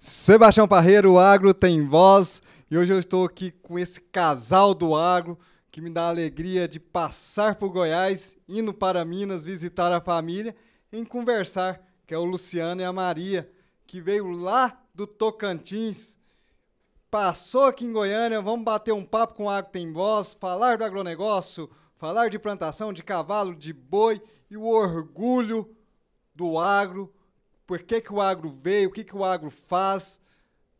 Sebastião Parreira, o Agro tem voz, e hoje eu estou aqui com esse casal do Agro que me dá a alegria de passar por Goiás, indo para Minas visitar a família, em conversar, que é o Luciano e a Maria, que veio lá do Tocantins, passou aqui em Goiânia. Vamos bater um papo com o Agro tem voz, falar do agronegócio, falar de plantação de cavalo, de boi e o orgulho do agro. Por que o agro veio, o que o agro faz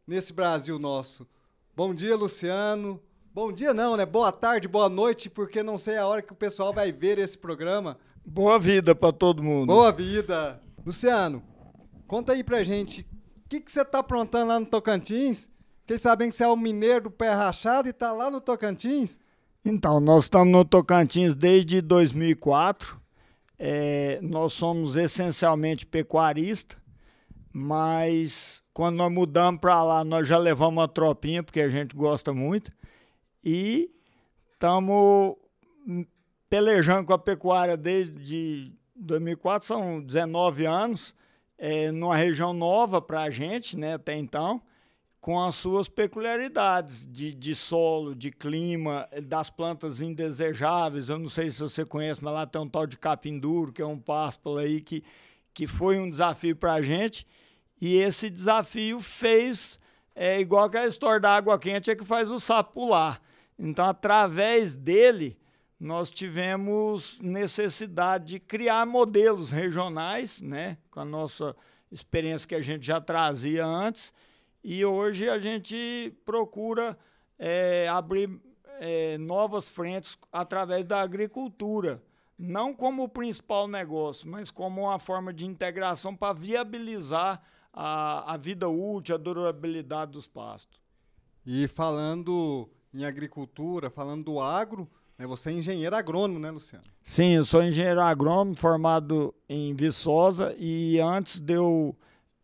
nesse Brasil nosso. Bom dia, Luciano. Bom dia não, né? Boa tarde, boa noite, porque não sei a hora que o pessoal vai ver esse programa. Boa vida para todo mundo. Boa vida. Luciano, conta aí pra gente, o que você tá aprontando lá no Tocantins? Fiquei sabendo que você é o mineiro do pé rachado e tá lá no Tocantins? Então, nós estamos no Tocantins desde 2004. Nós somos essencialmente pecuaristas, mas quando nós mudamos para lá, nós já levamos uma tropinha, porque a gente gosta muito, e estamos pelejando com a pecuária desde 2004, são 19 anos, numa região nova para a gente, né, até então, com as suas peculiaridades de solo, de clima, das plantas indesejáveis. Eu não sei se você conhece, mas lá tem um tal de capim duro, que é um pásparo aí que foi um desafio para a gente, e esse desafio fez, igual aquela história da água quente, é que faz o sapo pular. Então, através dele, nós tivemos necessidade de criar modelos regionais, né, com a nossa experiência que a gente já trazia antes, e hoje a gente procura abrir novas frentes através da agricultura, não como o principal negócio, mas como uma forma de integração para viabilizar a vida útil, a durabilidade dos pastos. E falando em agricultura, falando do agro, né, você é engenheiro agrônomo, né, Luciano? Sim, eu sou engenheiro agrônomo, formado em Viçosa, e antes de eu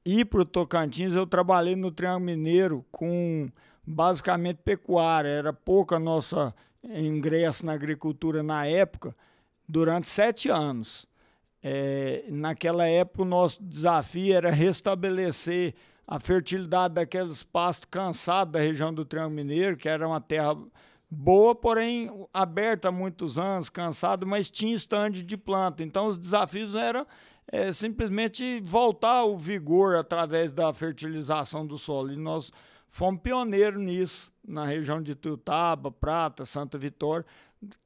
ir para o Tocantins, eu trabalhei no Triângulo Mineiro com basicamente pecuária. Era pouca nossa ingresso na agricultura na época, durante 7 anos. Naquela época, o nosso desafio era restabelecer a fertilidade daqueles pastos cansados da região do Triângulo Mineiro, que era uma terra boa, porém aberta há muitos anos, cansado, mas tinha estande de planta. Então, os desafios eram simplesmente voltar o vigor através da fertilização do solo. E nós fomos pioneiros nisso, na região de Tuiutaba, Prata, Santa Vitória,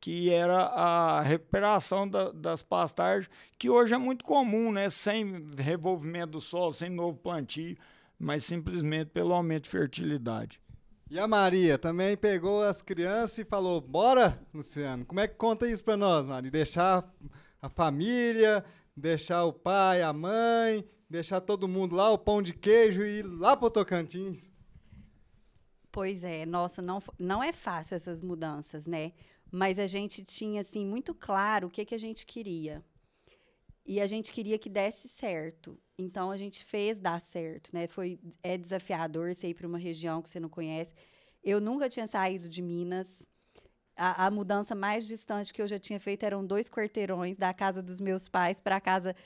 que era a recuperação das pastagens, que hoje é muito comum, né? Sem revolvimento do solo, sem novo plantio, mas simplesmente pelo aumento de fertilidade. E a Maria também pegou as crianças e falou, bora, Luciano, como é que conta isso pra nós, Maria? Deixar a família, deixar o pai, a mãe, deixar todo mundo lá, o pão de queijo e ir lá pro Tocantins. Pois é, nossa, não é fácil essas mudanças, né? Mas a gente tinha, assim, muito claro o que a gente queria. E a gente queria que desse certo. Então, a gente fez dar certo, né? É desafiador você ir para uma região que você não conhece. Eu nunca tinha saído de Minas. A mudança mais distante que eu já tinha feito eram 2 quarteirões da casa dos meus pais para a casa,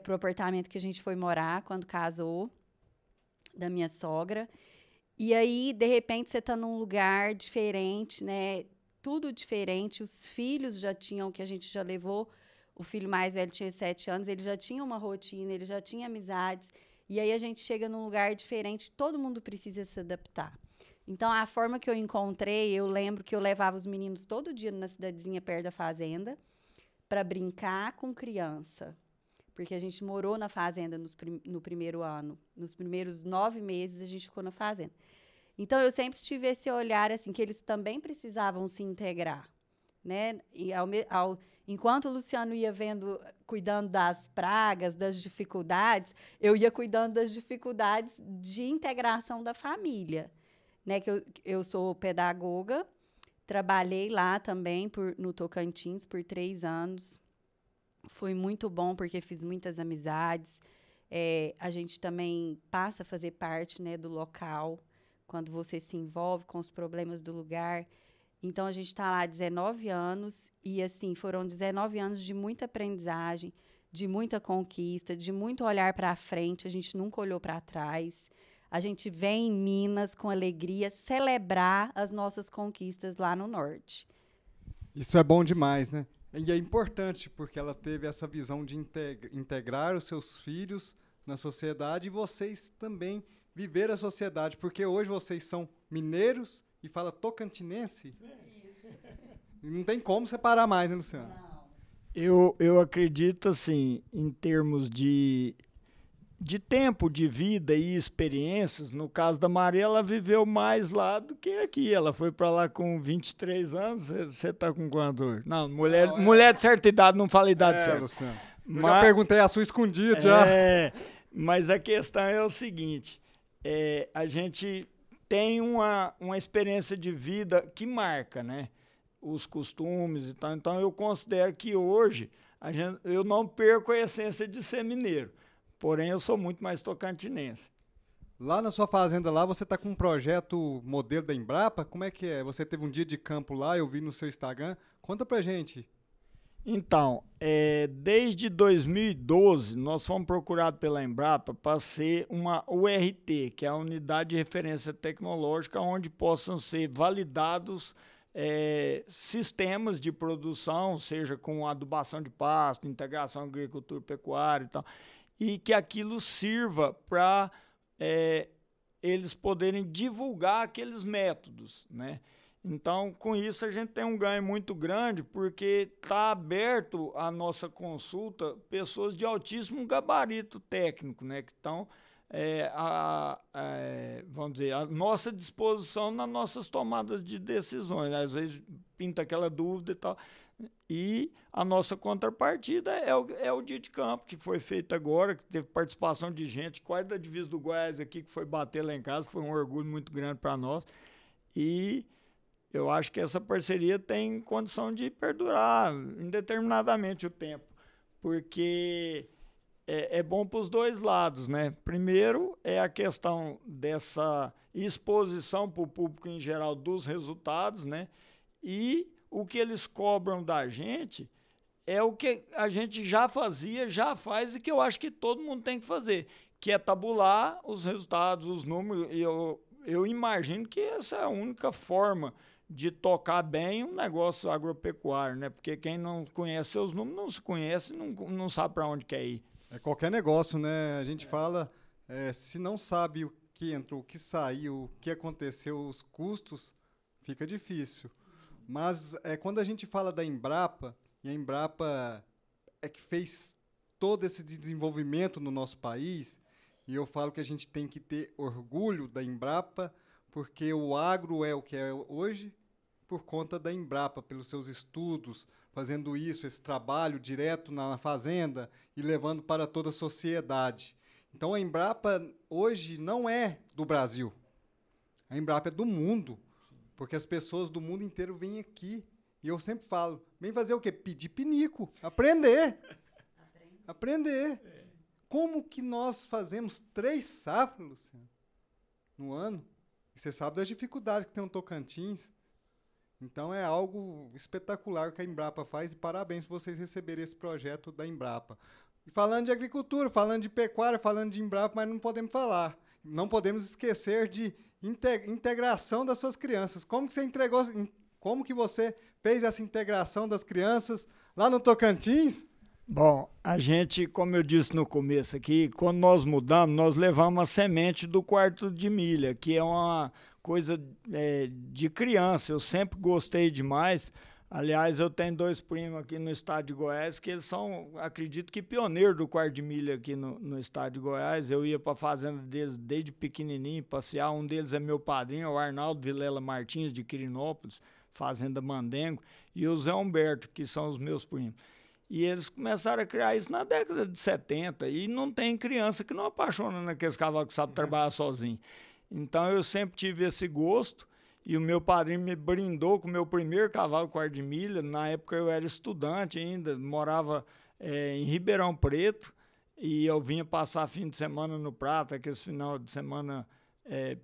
para o apartamento que a gente foi morar quando casou, da minha sogra. E aí, de repente, você está num lugar diferente, né? Tudo diferente. Os filhos já tinham, que a gente já levou. O filho mais velho tinha 7 anos, ele já tinha uma rotina, ele já tinha amizades. E aí a gente chega num lugar diferente, todo mundo precisa se adaptar. Então, a forma que eu encontrei, eu lembro que eu levava os meninos todo dia na cidadezinha perto da fazenda para brincar com criança. Porque a gente morou na fazenda no primeiro ano. Nos primeiros 9 meses, a gente ficou na fazenda. Então, eu sempre tive esse olhar, assim, que eles também precisavam se integrar, né? E enquanto o Luciano ia cuidando das pragas, das dificuldades, eu ia cuidando das dificuldades de integração da família, né? Que eu sou pedagoga, trabalhei lá também no Tocantins por 3 anos. Foi muito bom porque fiz muitas amizades. A gente também passa a fazer parte, né, do local, quando você se envolve com os problemas do lugar. Então, a gente está lá há 19 anos e, assim, foram 19 anos de muita aprendizagem, de muita conquista, de muito olhar para frente. A gente nunca olhou para trás. a gente vem em Minas com alegria celebrar as nossas conquistas lá no norte. Isso é bom demais, né? E é importante porque ela teve essa visão de integrar os seus filhos na sociedade e vocês também viver a sociedade, porque hoje vocês são mineiros e fala tocantinense. E não tem como separar mais, né, Luciano? Não. Eu acredito, assim, em termos de tempo de vida e experiências. No caso da Maria, ela viveu mais lá do que aqui. Ela foi para lá com 23 anos. Você está com quanto hoje? Não, mulher de certa idade, não fala idade certa. Luciano. Eu já perguntei a sua escondida, já. Mas a questão é o seguinte, a gente tem uma experiência de vida que marca, né? Os costumes e tal. Então, eu considero que hoje eu não perco a essência de ser mineiro. Porém, eu sou muito mais tocantinense. Lá na sua fazenda, lá, você está com um projeto modelo da Embrapa? Como é que é? Você teve um dia de campo lá, eu vi no seu Instagram. Conta pra gente. Então, desde 2012, nós fomos procurados pela Embrapa para ser uma URT, que é a Unidade de Referência Tecnológica, onde possam ser validados sistemas de produção, seja com adubação de pasto, integração agricultura e pecuária e tal, e que aquilo sirva para eles poderem divulgar aqueles métodos, né? Então, com isso, a gente tem um ganho muito grande, porque está aberto à nossa consulta pessoas de altíssimo gabarito técnico, né, que estão vamos dizer, à nossa disposição nas nossas tomadas de decisões. Às vezes pinta aquela dúvida e tal. E a nossa contrapartida é o dia de campo, que foi feito agora, que teve participação de gente, quase da divisa do Goiás aqui, que foi bater lá em casa, foi um orgulho muito grande para nós. E eu acho que essa parceria tem condição de perdurar indeterminadamente o tempo, porque é bom para os dois lados, né? Primeiro é a questão dessa exposição para o público em geral dos resultados, né? E o que eles cobram da gente é o que a gente já fazia, já faz e que eu acho que todo mundo tem que fazer, que é tabular os resultados, os números. E eu imagino que essa é a única forma de tocar bem um negócio agropecuário, né? Porque quem não conhece seus números não se conhece, não sabe para onde quer ir. É qualquer negócio, né? A gente fala, se não sabe o que entrou, o que saiu, o que aconteceu, os custos, fica difícil. Mas quando a gente fala da Embrapa, e a Embrapa é que fez todo esse desenvolvimento no nosso país, e eu falo que a gente tem que ter orgulho da Embrapa, porque o agro é o que é hoje por conta da Embrapa, pelos seus estudos, fazendo esse trabalho direto na fazenda e levando para toda a sociedade. Então, a Embrapa hoje não é do Brasil. A Embrapa é do mundo, porque as pessoas do mundo inteiro vêm aqui. E eu sempre falo, vem fazer o quê? Pedir pinico, aprender. Aprender. Como que nós fazemos 3 safras, Luciano, no ano? E você sabe das dificuldades que tem um Tocantins. Então é algo espetacular que a Embrapa faz e parabéns por vocês receberem esse projeto da Embrapa. E falando de agricultura, falando de pecuária, falando de Embrapa, mas não podemos esquecer de integração das suas crianças. Como que você fez essa integração das crianças lá no Tocantins? Bom, a gente, como eu disse no começo aqui, quando nós mudamos, nós levamos a semente do quarto de milha, que é uma coisa de criança. Eu sempre gostei demais. Aliás, eu tenho 2 primos aqui no estado de Goiás que eles são, acredito que, pioneiros do quarto de milha aqui no estado de Goiás. Eu ia para a fazenda deles desde pequenininho passear. Um deles é meu padrinho, o Arnaldo Vilela Martins, de Quirinópolis, fazenda Mandengo, e o Zé Humberto, que são os meus primos. E eles começaram a criar isso na década de 70, e não tem criança que não apaixona naqueles cavalos que sabem trabalhar sozinho. Então eu sempre tive esse gosto, e o meu padrinho me brindou com o meu primeiro cavalo quarto de milha. Na época eu era estudante ainda, morava em Ribeirão Preto, e eu vinha passar fim de semana no Prata, aqueles final de semana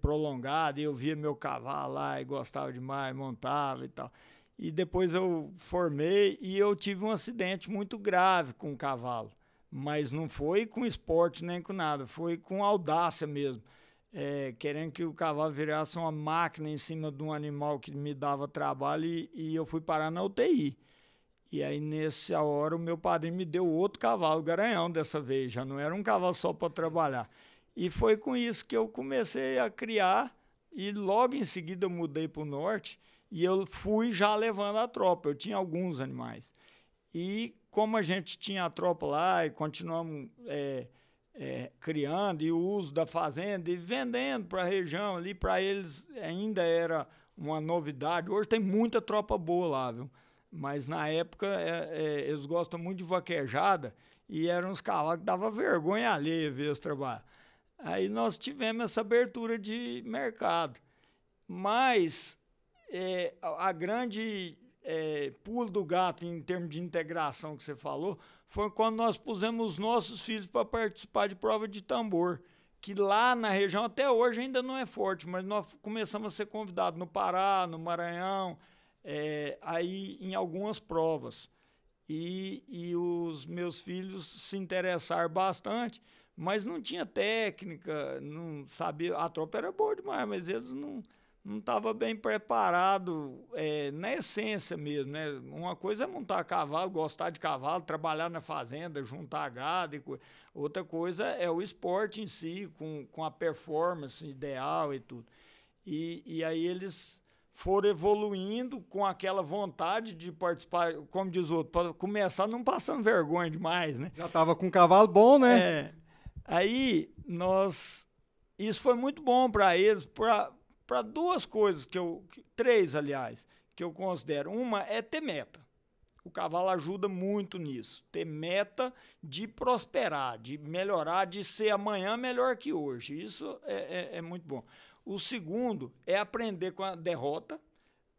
prolongado, e eu via meu cavalo lá e gostava demais, montava e tal. E depois eu formei e eu tive um acidente muito grave com o cavalo. Mas não foi com esporte nem com nada, foi com audácia mesmo. querendo que o cavalo virasse uma máquina em cima de um animal que me dava trabalho e eu fui parar na UTI. E aí, nessa hora, o meu padrinho me deu outro cavalo, Garanhão, dessa vez. Já não era um cavalo só para trabalhar. E foi com isso que eu comecei a criar e logo em seguida eu mudei para o norte e eu fui já levando a tropa. Eu tinha alguns animais. E como a gente tinha a tropa lá e continuamos criando e o uso da fazenda e vendendo para a região ali, para eles ainda era uma novidade. Hoje tem muita tropa boa lá, viu? Mas na época eles gostam muito de vaquejada e eram uns cavalos que dava vergonha alheia ver eles trabalhar. Aí nós tivemos essa abertura de mercado. Mas a grande pulo do gato em termos de integração que você falou foi quando nós pusemos os nossos filhos para participar de prova de tambor, que lá na região até hoje ainda não é forte, mas nós começamos a ser convidados no Pará, no Maranhão, aí em algumas provas. E os meus filhos se interessaram bastante, mas não tinha técnica, não sabia. A tropa era boa demais, mas eles não estavam bem preparados na essência mesmo, né? Uma coisa é montar cavalo, gostar de cavalo, trabalhar na fazenda, juntar gado. Outra coisa é o esporte em si, com a performance ideal e tudo. E aí eles foram evoluindo com aquela vontade de participar, como diz o outro, para começar não passando vergonha demais, né? Já estava com um cavalo bom, né? Aí isso foi muito bom para eles, para duas coisas, três, aliás, que eu considero. Uma é ter meta. O cavalo ajuda muito nisso. Ter meta de prosperar, de melhorar, de ser amanhã melhor que hoje. Isso é muito bom. O segundo é aprender com a derrota,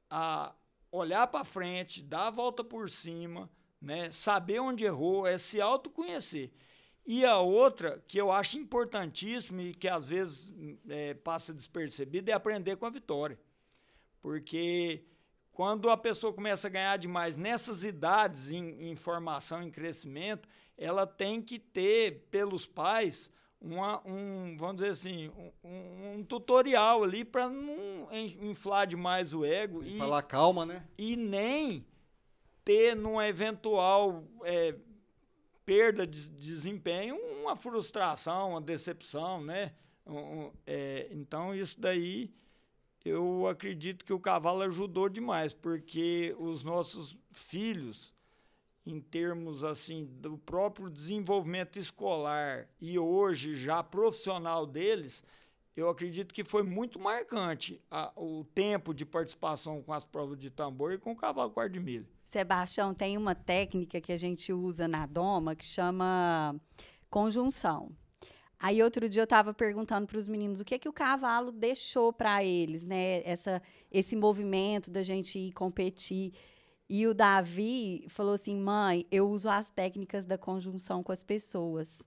a olhar para frente, dar a volta por cima, né? Saber onde errou, se autoconhecer. E a outra, que eu acho importantíssima e que às vezes passa despercebida, é aprender com a vitória. Porque quando a pessoa começa a ganhar demais nessas idades em formação, em crescimento, ela tem que ter, pelos pais, vamos dizer assim, um tutorial ali para não inflar demais o ego. E falar calma, né? E nem ter, numa eventual perda de desempenho, uma frustração, uma decepção, né? Então, isso daí, eu acredito que o cavalo ajudou demais, porque os nossos filhos, em termos assim do próprio desenvolvimento escolar e hoje já profissional deles, eu acredito que foi muito marcante o tempo de participação com as provas de tambor e com o cavalo quarto de milha. Sebastião, tem uma técnica que a gente usa na doma que chama conjunção. Aí outro dia eu estava perguntando para os meninos o que o cavalo deixou para eles, né? Esse movimento da gente ir competir. E o Davi falou assim: mãe, eu uso as técnicas da conjunção com as pessoas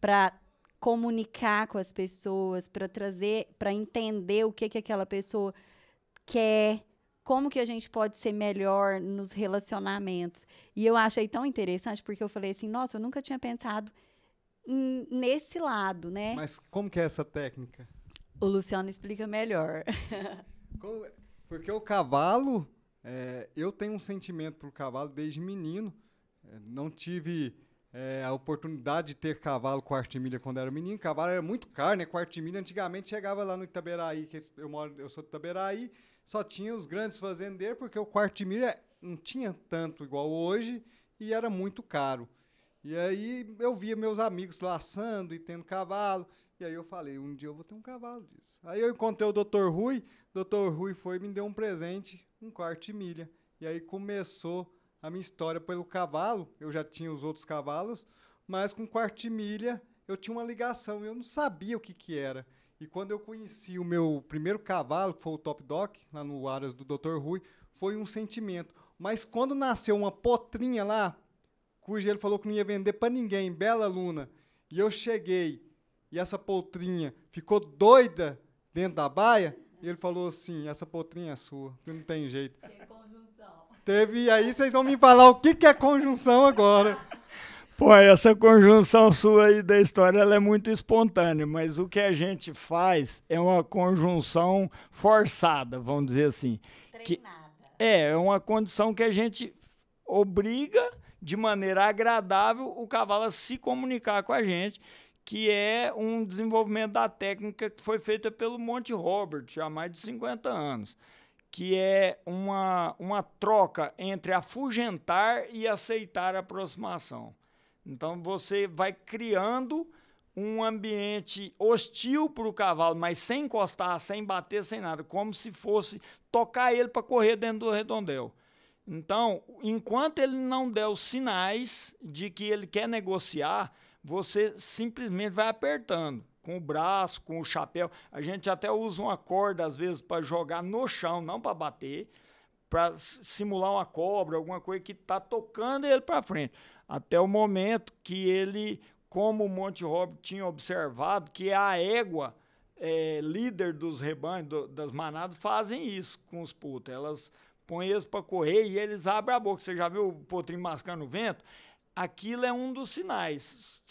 para comunicar com as pessoas, para trazer, para entender o que aquela pessoa quer, como que a gente pode ser melhor nos relacionamentos. E eu achei tão interessante porque eu falei assim: nossa, eu nunca tinha pensado nesse lado, né? Mas como que é essa técnica? O Luciano explica melhor. Porque o cavalo... eu tenho um sentimento pro cavalo desde menino. Não tive a oportunidade de ter cavalo quarto de milha quando era menino. Cavalo era muito caro, né? Quarto de milha antigamente chegava lá no Itaberaí, que eu sou de Itaberaí, só tinha os grandes fazendeiros, porque o quarto de milha não tinha tanto igual hoje e era muito caro. E aí eu via meus amigos laçando e tendo cavalo. E aí eu falei, um dia eu vou ter um cavalo disso. Aí eu encontrei o Dr. Rui. O Dr. Rui foi e me deu um presente, um quarto de milha. E aí começou a minha história pelo cavalo. Eu já tinha os outros cavalos, mas com quarto de milha eu tinha uma ligação. Eu não sabia o que era. E quando eu conheci o meu primeiro cavalo, que foi o Top Doc, lá no Aras do Dr. Rui, foi um sentimento. Mas quando nasceu uma potrinha lá, cujo ele falou que não ia vender para ninguém, Bela Luna, e eu cheguei, e essa potrinha ficou doida dentro da baia, e ele falou assim: essa potrinha é sua, não tem jeito. Teve conjunção. Teve, e aí vocês vão me falar o que é conjunção agora. Pô, essa conjunção sua aí da história ela é muito espontânea, mas o que a gente faz é uma conjunção forçada, vamos dizer assim. Treinada. É uma condição que a gente obriga de maneira agradável o cavalo a se comunicar com a gente, que é um desenvolvimento da técnica que foi feita pelo Monty Roberts há mais de 50 anos, que é uma troca entre afugentar e aceitar a aproximação. Então você vai criando um ambiente hostil para o cavalo, mas sem encostar, sem bater, sem nada, como se fosse tocar ele para correr dentro do redondel. Então, enquanto ele não der os sinais de que ele quer negociar, você simplesmente vai apertando com o braço, com o chapéu. A gente até usa uma corda, às vezes, para jogar no chão, não para bater, para simular uma cobra, alguma coisa que está tocando ele para frente. Até o momento que ele, como o Monty Roberts tinha observado, que a égua líder dos rebanhos, das manadas, fazem isso com os putos. Elas põem eles para correr e eles abrem a boca. Você já viu o potrinho mascando o vento? Aquilo é um dos sinais.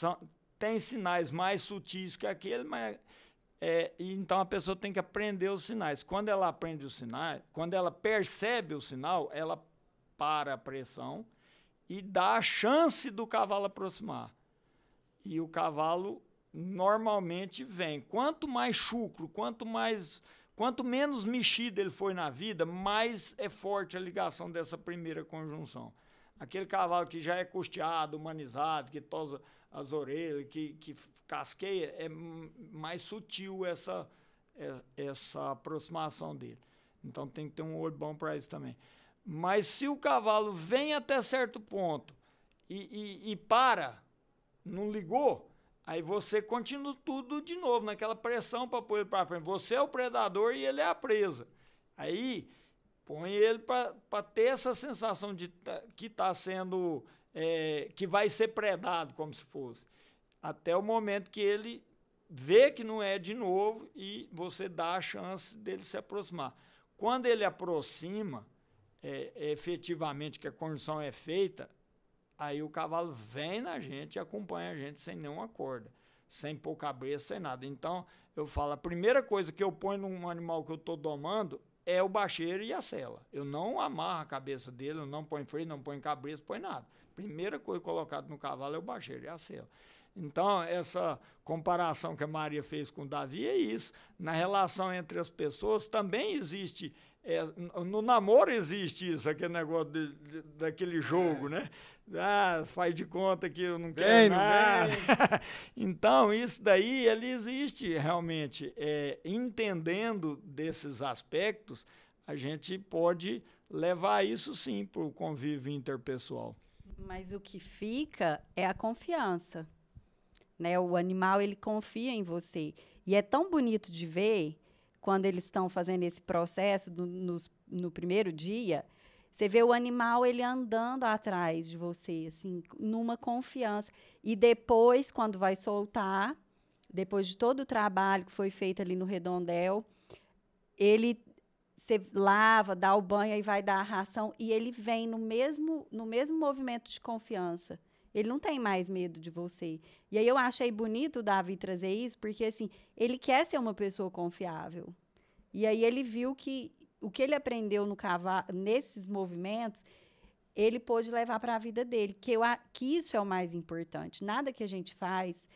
Tem sinais mais sutis que aquele, mas então a pessoa tem que aprender os sinais. Quando ela aprende os sinais, quando ela percebe o sinal, ela para a pressão e dá a chance do cavalo aproximar. E o cavalo normalmente vem. Quanto mais chucro, quanto menos mexido ele foi na vida, mais é forte a ligação dessa primeira conjunção. Aquele cavalo que já é custeado, humanizado, que tosa as orelhas, que casqueia, é mais sutil essa aproximação dele. Então tem que ter um olho bom para isso também. Mas se o cavalo vem até certo ponto e para, não ligou, aí você continua tudo de novo, naquela pressão para pôr ele para frente. Você é o predador e ele é a presa. Aí põe ele para ter essa sensação de que está sendo, que vai ser predado, como se fosse. Até o momento que ele vê que não é de novo e você dá a chance dele se aproximar. Quando ele aproxima, efetivamente que a conjunção é feita, aí o cavalo vem na gente e acompanha a gente sem nenhuma corda, sem pôr cabeça, sem nada. Então, eu falo, a primeira coisa que eu ponho num animal que eu estou domando é o bacheiro e a sela. Eu não amarro a cabeça dele, eu não ponho freio, não ponho cabeça, não ponho nada. Primeira coisa colocada no cavalo é o bacheiro e a sela. Então, essa comparação que a Maria fez com o Davi é isso. Na relação entre as pessoas também existe, no namoro existe isso, aquele negócio daquele jogo, né? Faz de conta que eu não quero nada. Então, isso daí, ele existe realmente. Entendendo desses aspectos, a gente pode levar isso sim para o convívio interpessoal. Mas o que fica é a confiança. Né? O animal, ele confia em você. E é tão bonito de ver, quando eles estão fazendo esse processo, no primeiro dia, você vê o animal ele andando atrás de você, assim, numa confiança. E depois, quando vai soltar, depois de todo o trabalho que foi feito ali no redondel, você lava, dá o banho, aí vai dar a ração, e ele vem no mesmo movimento de confiança. Ele não tem mais medo de você. E aí eu achei bonito o Davi trazer isso, porque assim, ele quer ser uma pessoa confiável. E aí ele viu que o que ele aprendeu no cavalo, nesses movimentos, ele pôde levar para a vida dele, que isso é o mais importante. Nada que a gente faz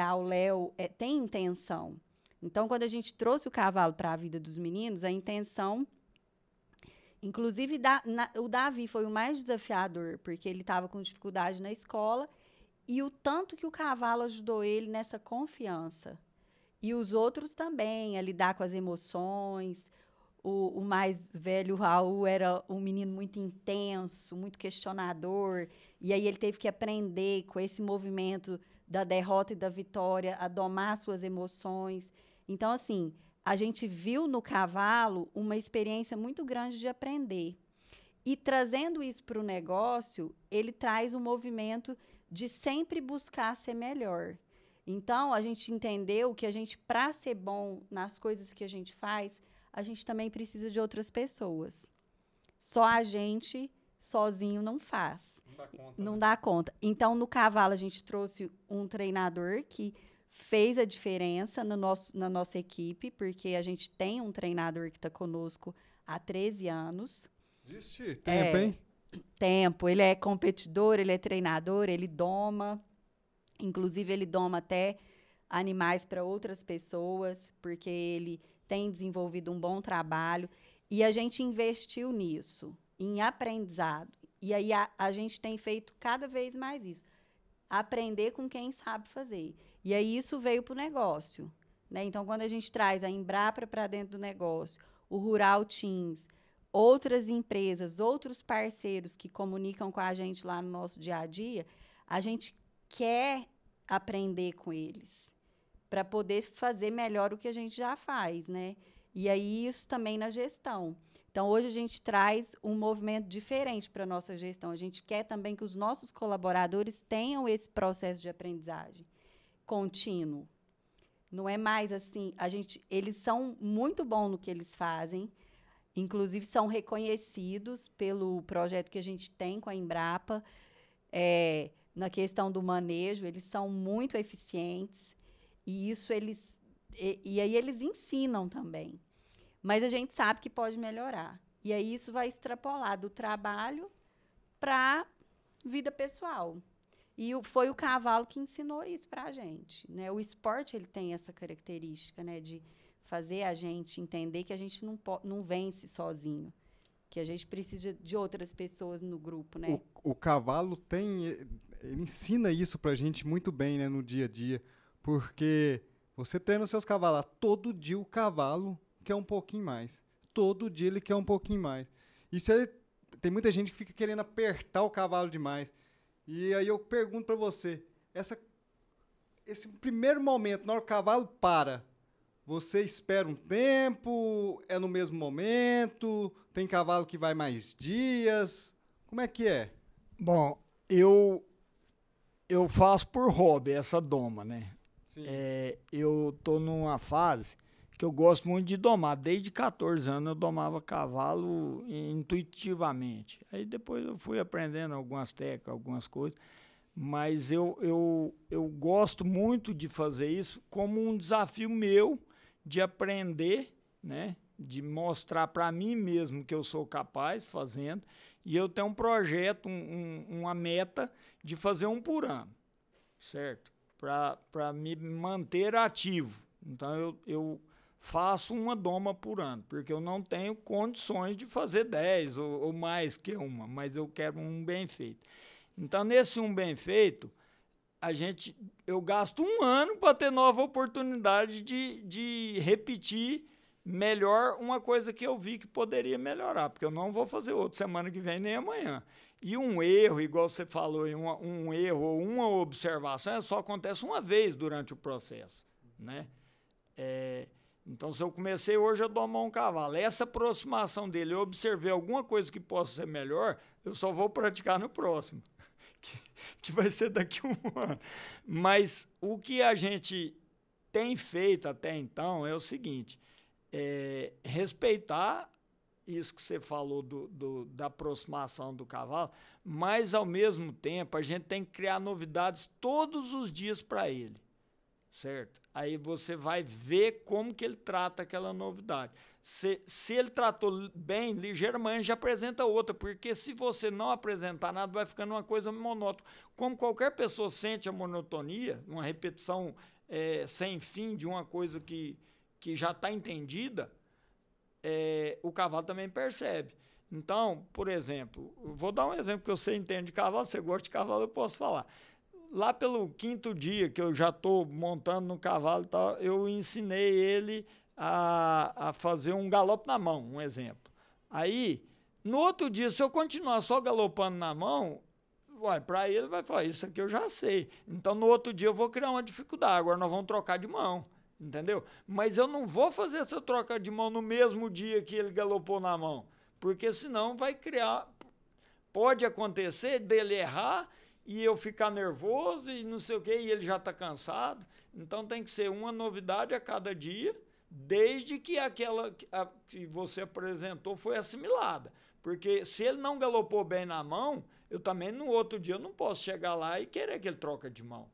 ao léu tem intenção. Então, quando a gente trouxe o cavalo para a vida dos meninos, a intenção... Inclusive, o Davi foi o mais desafiador, porque ele estava com dificuldade na escola, e o tanto que o cavalo ajudou ele nessa confiança. E os outros também, a lidar com as emoções. O mais velho, o Raul, era um menino muito intenso, muito questionador, e aí ele teve que aprender com esse movimento da derrota e da vitória, a domar suas emoções. Então, assim... A gente viu no cavalo uma experiência muito grande de aprender. E trazendo isso para o negócio, ele traz um movimento de sempre buscar ser melhor. Então, a gente entendeu que para ser bom nas coisas que a gente faz, a gente também precisa de outras pessoas. Só a gente, sozinho, não faz. Não dá conta. Não dá conta. Então, no cavalo, a gente trouxe um treinador que fez a diferença na nossa equipe, porque a gente tem um treinador que está conosco há 13 anos. Vixe, tempo, hein? Tempo. Ele é competidor, ele é treinador, ele doma. Inclusive, ele doma até animais para outras pessoas, porque ele tem desenvolvido um bom trabalho. E a gente investiu nisso, em aprendizado. E aí a gente tem feito cada vez mais isso. Aprender com quem sabe fazer. E aí isso veio para o negócio. Né? Então, quando a gente traz a Embrapa para dentro do negócio, o Rural Teams, outras empresas, outros parceiros que comunicam com a gente lá no nosso dia a dia, a gente quer aprender com eles para poder fazer melhor o que a gente já faz, né? E aí isso também na gestão. Então, hoje a gente traz um movimento diferente para a nossa gestão. A gente quer também que os nossos colaboradores tenham esse processo de aprendizagem contínuo. Não é mais assim, eles são muito bons no que eles fazem, inclusive são reconhecidos pelo projeto que a gente tem com a Embrapa, na questão do manejo, eles são muito eficientes, e isso e aí eles ensinam também. Mas a gente sabe que pode melhorar. E aí isso vai extrapolar do trabalho para a vida pessoal. E foi o cavalo que ensinou isso para a gente. Né? O esporte ele tem essa característica, né, de fazer a gente entender que a gente não vence sozinho, que a gente precisa de outras pessoas no grupo. Né? O cavalo ele ensina isso para a gente muito bem, né, no dia a dia, porque você treina os seus cavalos, todo dia o cavalo quer um pouquinho mais. Todo dia ele quer um pouquinho mais. Tem muita gente que fica querendo apertar o cavalo demais. E aí eu pergunto para você, esse primeiro momento, na hora que o cavalo para, você espera um tempo, é no mesmo momento, tem cavalo que vai mais dias, como é que é? Bom, eu faço por hobby essa doma, né? Sim. Eu tô numa fase que eu gosto muito de domar. Desde 14 anos eu domava cavalo intuitivamente. Aí depois eu fui aprendendo algumas técnicas, algumas coisas. Mas eu gosto muito de fazer isso como um desafio meu de aprender, né? De mostrar para mim mesmo que eu sou capaz fazendo. E eu tenho um projeto, uma meta de fazer um por ano, certo? Para me manter ativo. Então eu faço uma doma por ano, porque eu não tenho condições de fazer 10 ou mais que uma, mas eu quero um bem feito. Então, nesse um bem feito, eu gasto um ano para ter nova oportunidade de repetir melhor uma coisa que eu vi que poderia melhorar, porque eu não vou fazer outro semana que vem nem amanhã. E um erro, igual você falou, um erro ou uma observação só acontece uma vez durante o processo, né? Então, se eu comecei hoje a domar um cavalo, essa aproximação dele, eu observei alguma coisa que possa ser melhor, eu só vou praticar no próximo, que vai ser daqui a um ano. Mas o que a gente tem feito até então é o seguinte, respeitar isso que você falou da aproximação do cavalo, mas, ao mesmo tempo, a gente tem que criar novidades todos os dias para ele. Certo? Aí você vai ver como que ele trata aquela novidade. Se ele tratou bem, ligeiramente já apresenta outra, porque se você não apresentar nada, vai ficando uma coisa monótona. Como qualquer pessoa sente a monotonia, uma repetição sem fim de uma coisa que já está entendida, o cavalo também percebe. Então, por exemplo, vou dar um exemplo que você entende de cavalo, você gosta de cavalo, eu posso falar. Lá pelo 5º dia que eu já estou montando no cavalo e tal, eu ensinei ele a fazer um galope na mão, um exemplo. Aí, no outro dia, se eu continuar só galopando na mão, para ele vai falar, isso aqui eu já sei. Então, no outro dia eu vou criar uma dificuldade, agora nós vamos trocar de mão, entendeu? Mas eu não vou fazer essa troca de mão no mesmo dia que ele galopou na mão, porque senão vai criar... Pode acontecer dele errar e eu ficar nervoso e não sei o quê, e ele já está cansado. Então tem que ser uma novidade a cada dia, desde que aquela que você apresentou foi assimilada. Porque se ele não galopou bem na mão, eu também no outro dia eu não posso chegar lá e querer que ele troca de mão.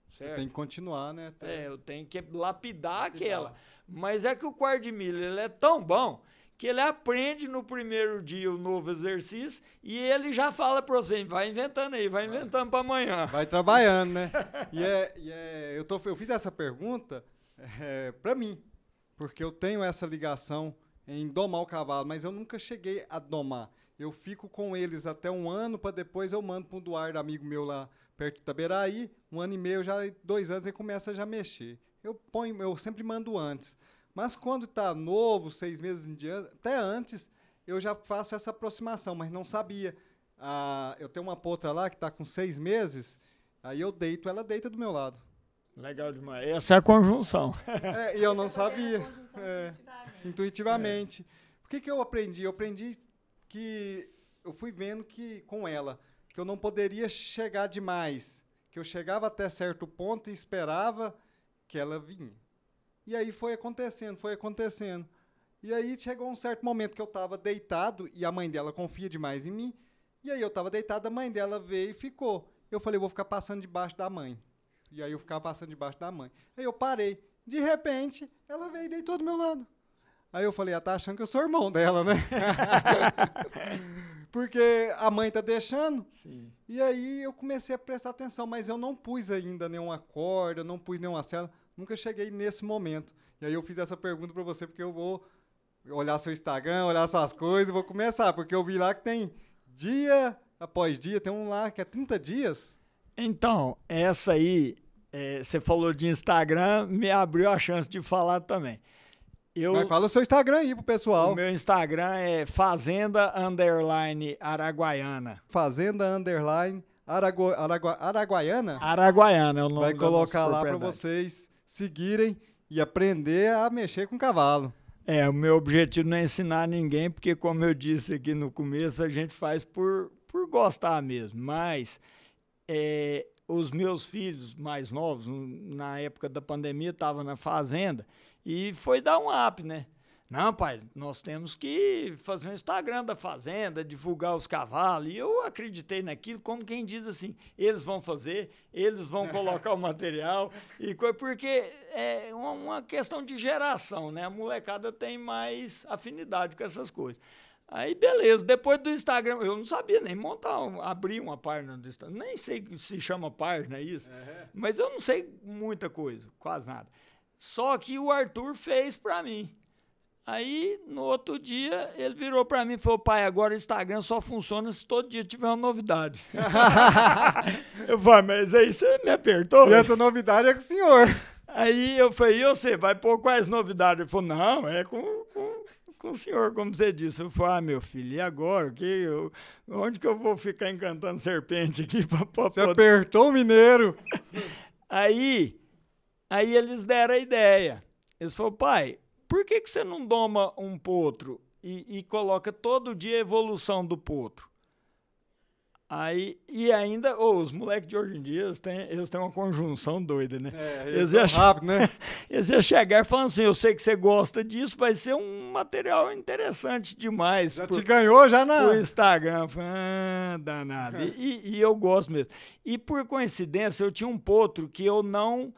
Certo? Você tem que continuar, né? Eu tenho que lapidar aquela. Mas é que o quarto de milha ele é tão bom que ele aprende no primeiro dia o novo exercício e ele já fala para você, vai inventando aí, vai inventando para amanhã. Vai trabalhando, né? Eu fiz essa pergunta para mim, porque eu tenho essa ligação em domar o cavalo, mas eu nunca cheguei a domar. Eu fico com eles até 1 ano, para depois eu mando para um Eduardo, amigo meu lá perto de Itaberaí, 1 ano e meio, já 2 anos, ele começa já a mexer. Eu sempre mando antes. Mas quando está novo, 6 meses em diante, até antes, eu já faço essa aproximação, mas não sabia. Eu tenho uma potra lá que está com 6 meses, aí eu deito, ela deita do meu lado. Legal demais. Essa é a conjunção. E eu não sabia. Intuitivamente. O que eu aprendi? Eu aprendi que eu fui vendo que com ela, que eu não poderia chegar demais, que eu chegava até certo ponto e esperava que ela vinha. E aí foi acontecendo. E aí chegou um certo momento que eu estava deitado e a mãe dela confia demais em mim. E aí eu estava deitado, a mãe dela veio e ficou. Eu falei, vou ficar passando debaixo da mãe. E aí eu ficava passando debaixo da mãe. Aí eu parei. De repente, ela veio e deitou do meu lado. Aí eu falei, ela tá achando que eu sou irmão dela, né? Porque a mãe tá deixando. Sim. E aí eu comecei a prestar atenção, mas eu não pus ainda nenhuma corda, não pus nenhuma cela. Nunca cheguei nesse momento. E aí eu fiz essa pergunta para você, porque eu vou olhar seu Instagram, olhar suas coisas, vou começar, porque eu vi lá que tem dia após dia, tem um lá que é 30 dias. Então, essa aí, você falou de Instagram, me abriu a chance de falar também. Mas fala o seu Instagram aí pro pessoal. O meu Instagram é Fazenda_Araguaiana. Fazenda_Araguaiana? Araguaiana é o nome. Vai colocar lá para vocês seguirem e aprender a mexer com cavalo. O meu objetivo não é ensinar ninguém, porque como eu disse aqui no começo, a gente faz por gostar mesmo. Mas os meus filhos mais novos, na época da pandemia, estavam na fazenda e foi dar um up, né? Não, pai, nós temos que fazer um Instagram da fazenda, divulgar os cavalos. E eu acreditei naquilo, como quem diz assim, eles vão fazer, eles vão colocar o material. Porque é uma questão de geração, né? A molecada tem mais afinidade com essas coisas. Aí, beleza, depois do Instagram, eu não sabia nem abrir uma página do Instagram. Nem sei se chama página isso, mas eu não sei muita coisa, quase nada. Só que o Arthur fez pra mim. Aí, no outro dia, ele virou pra mim e falou, pai, agora o Instagram só funciona se todo dia tiver uma novidade. Eu falei, mas aí você me apertou? E essa novidade é com o senhor. Aí eu falei, e você, vai pôr quais novidades? Ele falou, não, é com o senhor, como você disse. Eu falei, meu filho, e agora? Onde que eu vou ficar encantando serpente aqui? Você apertou o mineiro. Aí eles deram a ideia. Eles falaram, pai, por que você não doma um potro e coloca todo dia a evolução do potro? E ainda, os moleques de hoje em dia, eles têm uma conjunção doida, né? Eles são rápidos, né? Eles iam chegar falando assim, eu sei que você gosta disso, vai ser um material interessante demais. Já te ganhou, já na... O Instagram, danado. E eu gosto mesmo. E por coincidência, eu tinha um potro que eu não...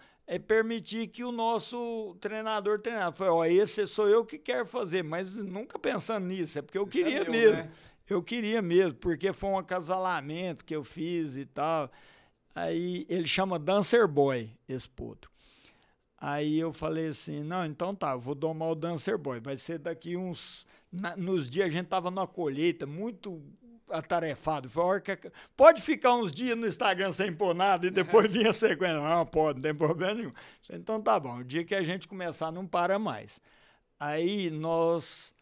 permitir que o nosso treinador treinasse. Falei, esse sou eu que quero fazer, mas nunca pensando nisso, é porque eu queria mesmo. Né? Eu queria mesmo, porque foi um acasalamento que eu fiz e tal. Aí ele chama Dancer Boy, esse potro. Aí eu falei assim, não, então tá, eu vou domar o Dancer Boy. Vai ser daqui nos dias a gente tava numa colheita muito atarefado. Pode ficar uns dias no Instagram sem pôr nada e depois vir a sequência. Não, pode, não tem problema nenhum. Então tá bom, o dia que a gente começar não para mais. Aí nós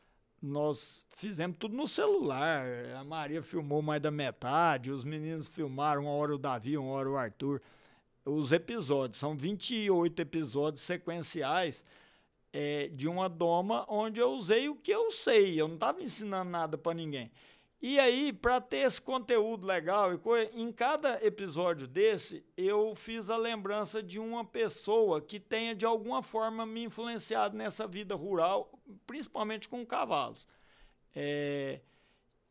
fizemos tudo no celular. A Maria filmou mais da metade, os meninos filmaram, uma hora o Davi, uma hora o Arthur. Os episódios, são 28 episódios sequenciais de uma doma onde eu usei o que eu sei. Eu não estava ensinando nada para ninguém. E aí, para ter esse conteúdo legal, em cada episódio desse, eu fiz a lembrança de uma pessoa que tenha, de alguma forma, me influenciado nessa vida rural, principalmente com cavalos.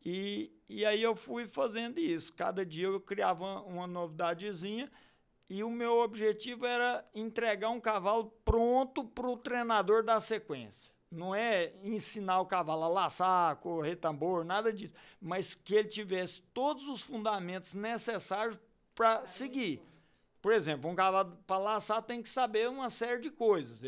E aí eu fui fazendo isso. Cada dia eu criava uma novidadezinha e o meu objetivo era entregar um cavalo pronto para o treinador da sequência. Não é ensinar o cavalo a laçar, correr tambor, nada disso. Mas que ele tivesse todos os fundamentos necessários para seguir. Por exemplo, um cavalo para laçar tem que saber uma série de coisas.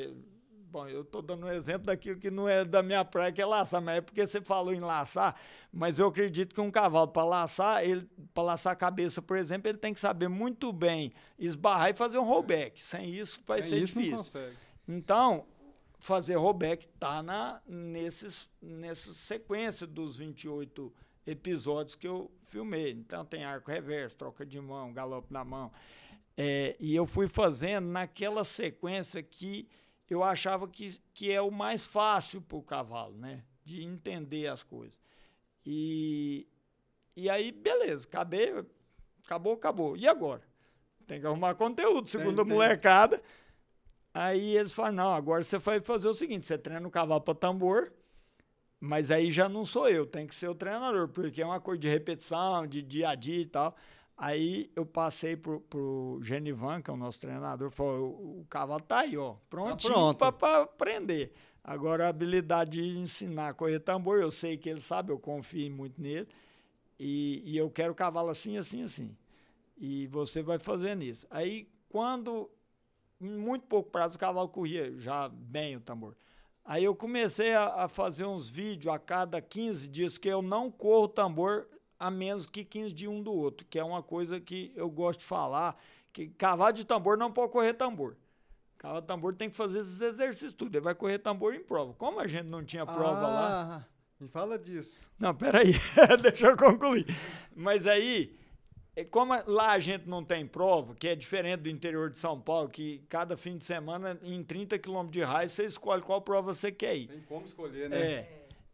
Bom, eu estou dando um exemplo daquilo que não é da minha praia, que é laçar, mas é porque você falou em laçar, mas eu acredito que um cavalo, para laçar a cabeça, por exemplo, ele tem que saber muito bem esbarrar e fazer um rollback. Sem isso vai ser difícil. Não consegue. Então, fazer rollback está nessa sequência dos 28 episódios que eu filmei. Então, tem arco reverso, troca de mão, galope na mão. E eu fui fazendo naquela sequência que eu achava que é o mais fácil para o cavalo, né? De entender as coisas. E aí, beleza, acabou. E agora? Tem que arrumar conteúdo, segundo a molecada. Aí eles falam, não, agora você vai fazer o seguinte, você treina o cavalo para tambor, mas aí já não sou eu, tem que ser o treinador, porque é uma coisa de repetição, de dia a dia e tal. Aí eu passei pro Genivan, que é o nosso treinador, falou, o cavalo tá aí, ó, prontinho para aprender. Agora a habilidade de ensinar a correr tambor, eu sei que ele sabe, eu confio muito nele, e eu quero o cavalo assim, assim, assim. E você vai fazendo isso. Aí quando, em muito pouco prazo, o cavalo corria já bem o tambor. Aí eu comecei a fazer uns vídeos a cada 15 dias, que eu não corro o tambor a menos que 15 dias um do outro, que é uma coisa que eu gosto de falar, que cavalo de tambor não pode correr tambor. Cavalo de tambor tem que fazer esses exercícios tudo, ele vai correr tambor em prova. Como a gente não tinha prova lá... Me fala disso. Não, peraí, deixa eu concluir. Mas aí, como lá a gente não tem prova, que é diferente do interior de São Paulo, que cada fim de semana, em 30 quilômetros de raio, você escolhe qual prova você quer ir. Tem como escolher, né?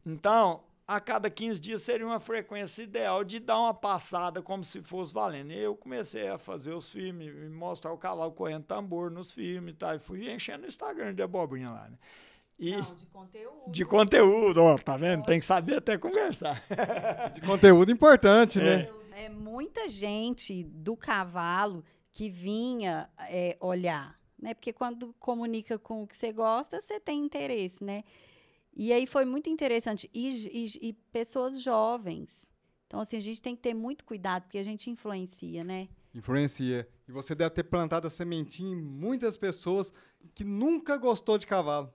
Então, a cada 15 dias seria uma frequência ideal de dar uma passada como se fosse valendo. E eu comecei a fazer os filmes, mostrar o cavalo correndo tambor nos filmes e tal. E fui enchendo o Instagram de abobrinha lá, né? Não, de conteúdo. De conteúdo, ó, tá vendo? Tem que saber até conversar. De conteúdo importante, né? É muita gente do cavalo que vinha olhar, né? Porque quando comunica com o que você gosta, você tem interesse, né? E aí foi muito interessante. E pessoas jovens. Então, assim, a gente tem que ter muito cuidado, porque a gente influencia, né? Influencia. E você deve ter plantado a sementinha em muitas pessoas que nunca gostou de cavalo.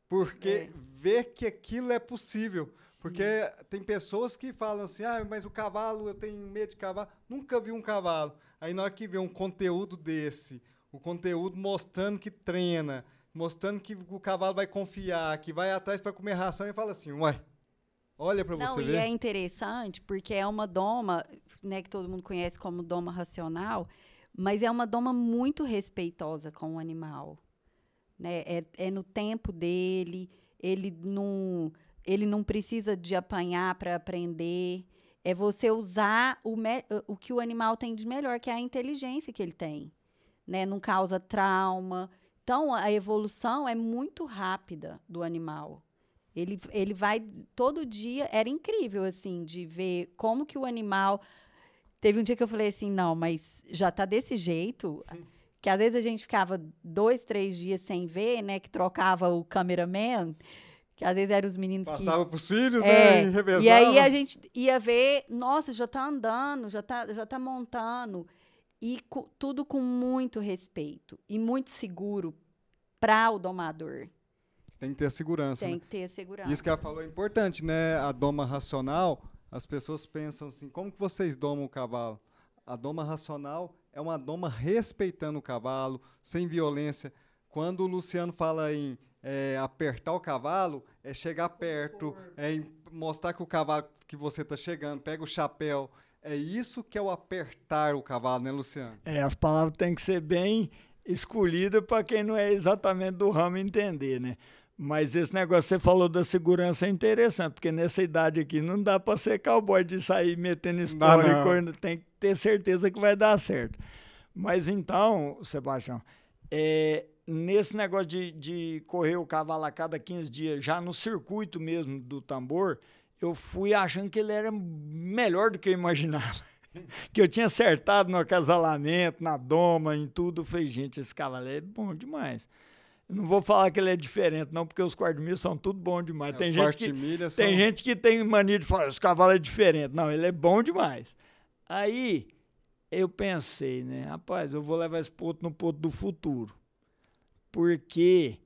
Porque vê que aquilo é possível. Sim. Porque tem pessoas que falam assim, mas o cavalo, eu tenho medo de cavalo. Nunca vi um cavalo. Aí na hora que vê um conteúdo desse, o conteúdo mostrando que treina, mostrando que o cavalo vai confiar, que vai atrás para comer ração, e fala assim, olha para você ver. Não, e é interessante, porque é uma doma, né, que todo mundo conhece como doma racional, mas é uma doma muito respeitosa com o animal. Né? É no tempo dele, ele não precisa de apanhar para aprender. É você usar o que o animal tem de melhor, que é a inteligência que ele tem. Né? Não causa trauma. Então, a evolução é muito rápida do animal. Ele vai todo dia. Era incrível, assim, de ver como que o animal... Teve um dia que eu falei assim, não, mas já tá desse jeito... Que às vezes a gente ficava 2, 3 dias sem ver, né? Que trocava o cameraman, que às vezes eram os meninos Passava pros filhos, né? E revezava. E aí a gente ia ver, nossa, já tá andando, já tá montando. E tudo com muito respeito e muito seguro para o domador. Tem que ter a segurança. Tem que ter a segurança. Isso que ela falou é importante, né? A doma racional, as pessoas pensam assim, como que vocês domam o cavalo? A doma racional é uma doma respeitando o cavalo, sem violência. Quando o Luciano fala em apertar o cavalo, é chegar perto, mostrar que o cavalo que você está chegando, pega o chapéu. É isso que é o apertar o cavalo, né, Luciano? As palavras têm que ser bem escolhidas para quem não é exatamente do ramo entender, né? Mas esse negócio que você falou da segurança é interessante, porque nessa idade aqui não dá para ser cowboy de sair metendo spoiler e correndo, tem que ter certeza que vai dar certo. Mas então, Sebastião, nesse negócio de correr o cavalo a cada 15 dias, já no circuito mesmo do tambor, eu fui achando que ele era melhor do que eu imaginava. Que eu tinha acertado no acasalamento, na doma, em tudo. Eu falei, gente, esse cavalo é bom demais. Eu não vou falar que ele é diferente, não, porque os quartos de milha são tudo bom demais. Tem gente que tem mania de falar, esse cavalo é diferente. Não, ele é bom demais. Aí eu pensei, né, rapaz, eu vou levar esse potro no Potro do Futuro. Porque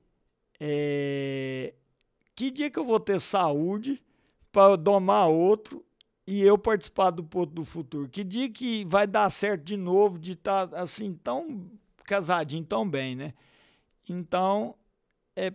que dia que eu vou ter saúde para domar outro e eu participar do Potro do Futuro? Que dia que vai dar certo de novo, de estar assim, tão casadinho, tão bem, né? Então,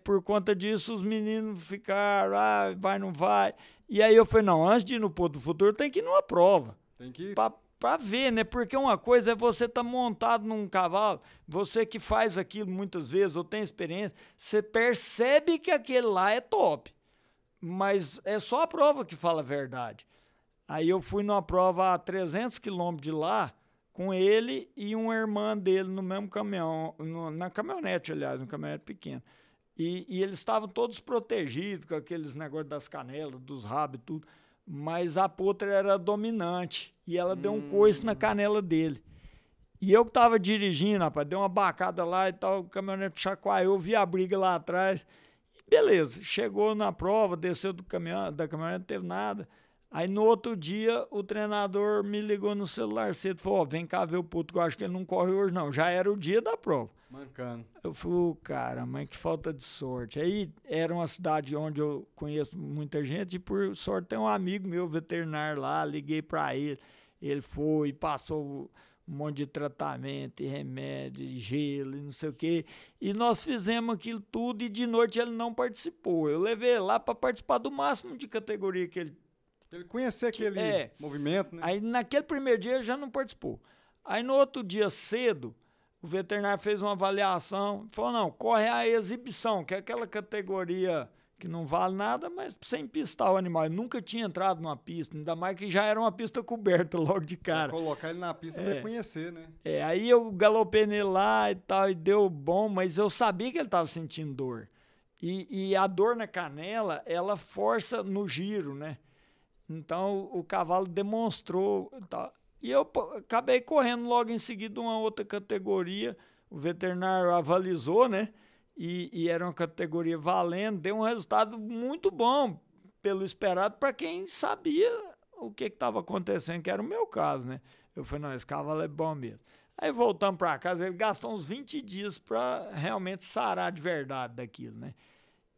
por conta disso, os meninos ficaram, vai, não vai. E aí eu falei, não, antes de ir no Potro do Futuro, tem que ir numa prova. Tem que ir. Pra ver, né? Porque uma coisa é você estar montado num cavalo, você que faz aquilo muitas vezes, ou tem experiência, você percebe que aquele lá é top. Mas é só a prova que fala a verdade. Aí eu fui numa prova a 300 quilômetros de lá, com ele e uma irmã dele no mesmo caminhão, na caminhonete, aliás, uma caminhonete pequena. E eles estavam todos protegidos com aqueles negócios das canelas, dos rabos e tudo. Mas a potra era dominante e ela deu um coice na canela dele. E eu que tava dirigindo, rapaz, deu uma bacada lá e tal, o caminhonete chacoalhou, vi a briga lá atrás. E beleza, chegou na prova, desceu da caminhonete, não teve nada. Aí no outro dia o treinador me ligou no celular cedo e falou, vem cá ver o potro, que eu acho que ele não corre hoje não. Já era o dia da prova. Mancando. Eu falei, cara, mas que falta de sorte. Aí era uma cidade onde eu conheço muita gente e por sorte tem um amigo meu veterinário lá, liguei pra ele. Ele foi, passou um monte de tratamento, e remédio, e gelo, e não sei o quê. E nós fizemos aquilo tudo e de noite ele não participou. Eu levei ele lá para participar do máximo de categoria que ele... Ele conhecer aquele movimento, né? Aí naquele primeiro dia ele já não participou. Aí no outro dia cedo, o veterinário fez uma avaliação, falou, não, corre a exibição, que é aquela categoria que não vale nada, mas sem pistar o animal. Ele nunca tinha entrado numa pista, ainda mais que já era uma pista coberta logo de cara. Pra colocar ele na pista pra ele conhecer, né? Aí eu galopei nele lá e tal, e deu bom, mas eu sabia que ele estava sentindo dor. E a dor na canela, ela força no giro, né? Então o cavalo demonstrou. Tá. E eu acabei correndo logo em seguida uma outra categoria. O veterinário avalizou, né? E era uma categoria valendo. Deu um resultado muito bom, pelo esperado, para quem sabia o que estava acontecendo, que era o meu caso, né? Eu falei, não, esse cavalo é bom mesmo. Aí voltamos para casa, ele gastou uns 20 dias para realmente sarar de verdade daquilo, né?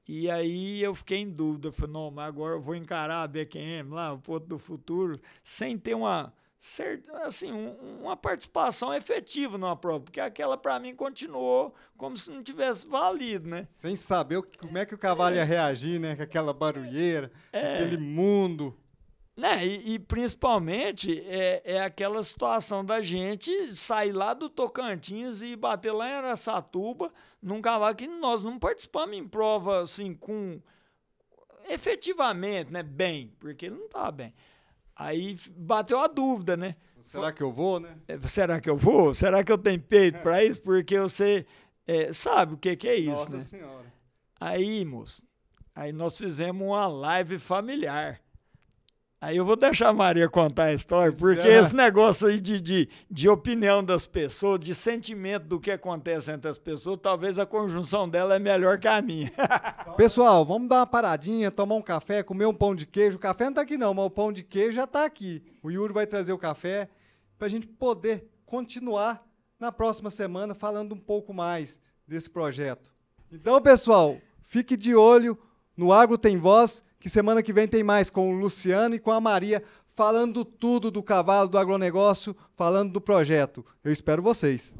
E aí eu fiquei em dúvida, eu falei, não, mas agora eu vou encarar a BQM lá, o Potro do Futuro, sem ter uma participação efetiva numa prova, porque aquela para mim continuou como se não tivesse valido, né? Sem saber como é que o cavalo ia reagir, né? Com aquela barulheira, aquele mundo. Né? E principalmente é aquela situação da gente sair lá do Tocantins e bater lá em Araçatuba num cavalo que nós não participamos em prova assim efetivamente, né? Bem, porque ele não estava bem. Aí bateu a dúvida, né? Será que eu vou, né? Será que eu vou? Será que eu tenho peito para isso? Porque você sabe o que é isso, Nossa, né? Senhora. Aí, moço, nós fizemos uma live familiar. Aí eu vou deixar a Maria contar a história, porque esse negócio aí de opinião das pessoas, de sentimento do que acontece entre as pessoas, talvez a conjunção dela é melhor que a minha. Pessoal, vamos dar uma paradinha, tomar um café, comer um pão de queijo. O café não tá aqui não, mas o pão de queijo já tá aqui. O Yuri vai trazer o café pra gente poder continuar na próxima semana falando um pouco mais desse projeto. Então, pessoal, fique de olho no Agro Tem Voz, que semana que vem tem mais com o Luciano e com a Maria, falando tudo do cavalo, do agronegócio, falando do projeto. Eu espero vocês.